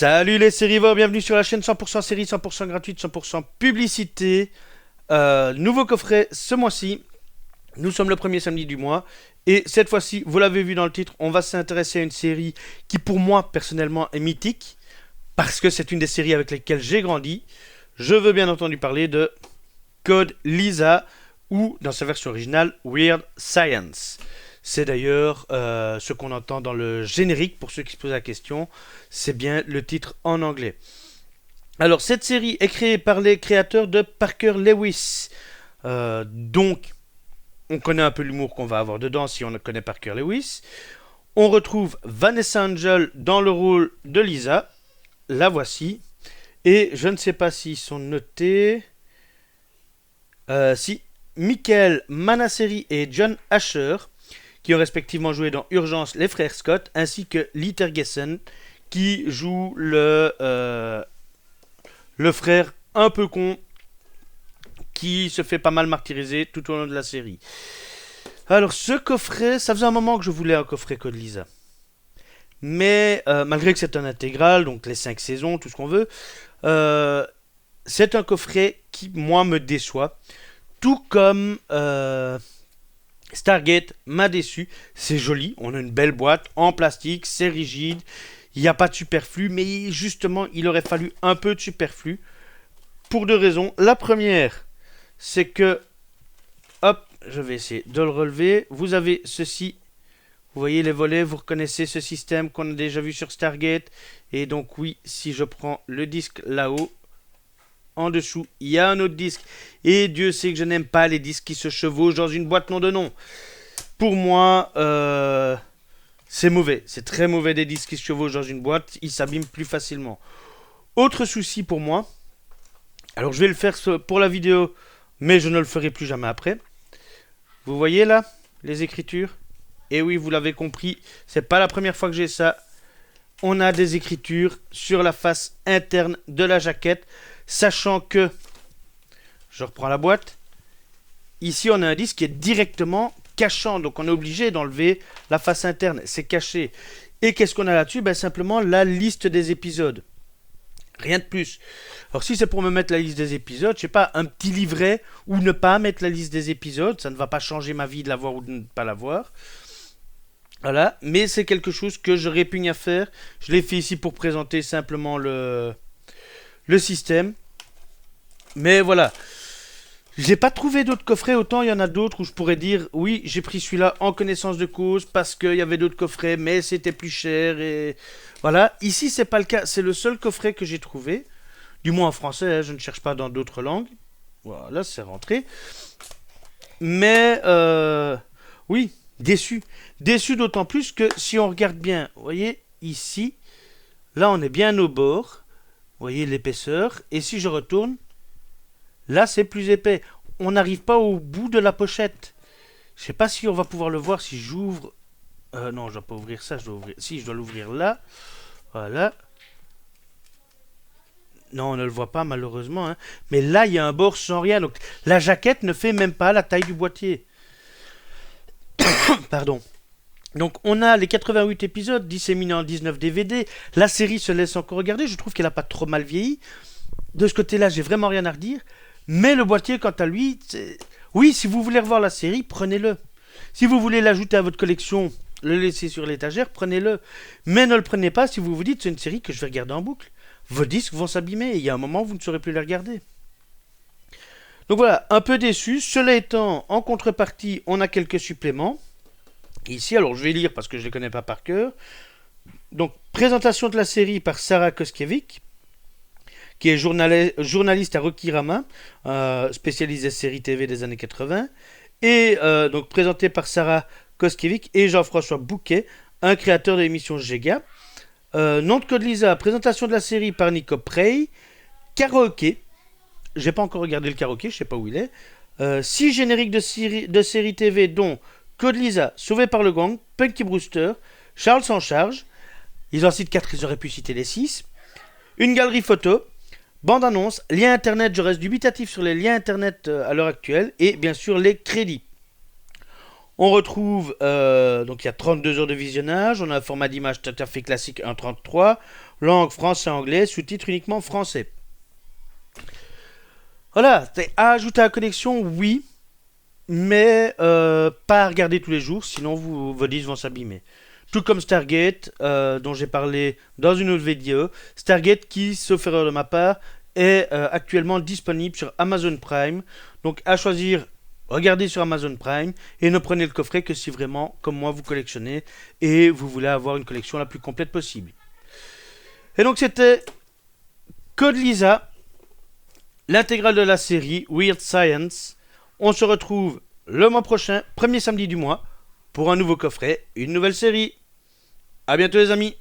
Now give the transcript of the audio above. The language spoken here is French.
Salut les sérivores, bienvenue sur la chaîne 100% série, 100% gratuite, 100% publicité. Nouveau coffret ce mois-ci. Nous sommes le premier samedi du mois. Et cette fois-ci, vous l'avez vu dans le titre, on va s'intéresser à une série qui pour moi personnellement est mythique. Parce que c'est une des séries avec lesquelles j'ai grandi. Je veux bien entendu parler de Code Lysa ou dans sa version originale Weird Science. C'est d'ailleurs ce qu'on entend dans le générique, pour ceux qui se posent la question, c'est bien le titre en anglais. Alors cette série est créée par les créateurs de Parker Lewis, donc on connaît un peu l'humour qu'on va avoir dedans si on connaît Parker Lewis. On retrouve Vanessa Angel dans le rôle de Lysa, la voici, et je ne sais pas s'ils sont notés, si Michael Manasseri et John Asher, qui ont respectivement joué dans Urgence les frères Scott, ainsi que Lee Tergesen, qui joue le frère un peu con, qui se fait pas mal martyriser tout au long de la série. Alors ce coffret, ça faisait un moment que je voulais un coffret Code Lysa. Mais malgré que c'est un intégral, donc les 5 saisons, tout ce qu'on veut, c'est un coffret qui, moi, me déçoit. Tout comme Stargate m'a déçu. C'est joli, on a une belle boîte en plastique, c'est rigide, il n'y a pas de superflu, mais justement, il aurait fallu un peu de superflu pour deux raisons. La première, c'est que, hop, je vais essayer de le relever. Vous avez ceci, vous voyez les volets, vous reconnaissez ce système qu'on a déjà vu sur Stargate. Et donc oui, si je prends le disque là-haut, en dessous, il y a un autre disque. Et Dieu sait que je n'aime pas les disques qui se chevauchent dans une boîte nom de nom. Pour moi, c'est mauvais. C'est très mauvais des disques qui se chevauchent dans une boîte. Ils s'abîment plus facilement. Autre souci pour moi. Alors je vais le faire pour la vidéo, mais je ne le ferai plus jamais après. Vous voyez là, les écritures? Et oui, vous l'avez compris, c'est pas la première fois que j'ai ça. On a des écritures sur la face interne de la jaquette. Sachant que, je reprends la boîte, ici on a un disque qui est directement cachant, donc on est obligé d'enlever la face interne, c'est caché. Et qu'est-ce qu'on a là-dessus? Simplement la liste des épisodes. Rien de plus. Alors si c'est pour me mettre la liste des épisodes, je sais pas, un petit livret ou ne pas mettre la liste des épisodes, ça ne va pas changer ma vie de l'avoir ou de ne pas l'avoir. Voilà, mais c'est quelque chose que je répugne à faire. Je l'ai fait ici pour présenter simplement le système. Mais voilà, j'ai pas trouvé d'autres coffrets. Autant il y en a d'autres où je pourrais dire oui, j'ai pris celui-là en connaissance de cause parce qu'il y avait d'autres coffrets, mais c'était plus cher. Et voilà, ici c'est pas le cas. C'est le seul coffret que j'ai trouvé, du moins en français, hein, je ne cherche pas dans d'autres langues. Voilà, c'est rentré. Mais oui, déçu. Déçu d'autant plus que si on regarde bien, vous voyez, ici, là on est bien au bord. Vous voyez l'épaisseur. Et si je retourne, là c'est plus épais. On n'arrive pas au bout de la pochette. Je sais pas si on va pouvoir le voir si j'ouvre. Non, je dois pas ouvrir ça. Je dois ouvrir. Si, je dois l'ouvrir là. Voilà. Non, on ne le voit pas malheureusement. Hein. Mais là, il y a un bord sans rien. Donc la jaquette ne fait même pas la taille du boîtier. Pardon. Donc on a les 88 épisodes disséminés en 19 DVD. La série se laisse encore regarder. Je trouve qu'elle n'a pas trop mal vieilli. De ce côté-là, j'ai vraiment rien à redire. Mais le boîtier, quant à lui, oui, si vous voulez revoir la série, prenez-le. Si vous voulez l'ajouter à votre collection, le laisser sur l'étagère, prenez-le. Mais ne le prenez pas si vous vous dites c'est une série que je vais regarder en boucle. Vos disques vont s'abîmer et il y a un moment où vous ne saurez plus les regarder. Donc voilà, un peu déçu. Cela étant, en contrepartie, on a quelques suppléments. Ici, alors je vais lire parce que je ne les connais pas par cœur. Donc, présentation de la série par Sarah Koskiewicz, qui est journaliste à Rokirama, spécialisée série TV des années 80, et donc présenté par Sarah Koskiewicz et Jean-François Bouquet, un créateur de l'émission Géga. Nom de Code Lysa, présentation de la série par Nico Prey, karaoké, j'ai pas encore regardé le karaoké, je sais pas où il est, 6 génériques de séries TV dont Code Lysa, Sauvé par le gang, Punky Brewster, Charles s'en charge, ils en citent 4, ils auraient pu citer les 6, une galerie photo, bande-annonce, lien internet, je reste dubitatif sur les liens internet à l'heure actuelle, et bien sûr les crédits. On retrouve, donc il y a 32 heures de visionnage, on a un format d'image tout à fait classique 1.33, langue français-anglais, sous-titres uniquement français. Voilà, c'est à ajouter à la collection, oui, mais pas à regarder tous les jours, sinon vos disques vont s'abîmer. Tout comme Stargate, dont j'ai parlé dans une autre vidéo. Stargate qui, sauf erreur de ma part, est actuellement disponible sur Amazon Prime. Donc à choisir, regardez sur Amazon Prime et ne prenez le coffret que si vraiment, comme moi, vous collectionnez et vous voulez avoir une collection la plus complète possible. Et donc c'était Code Lisa, l'intégrale de la série Weird Science. On se retrouve le mois prochain, premier samedi du mois, pour un nouveau coffret, une nouvelle série. À bientôt les amis.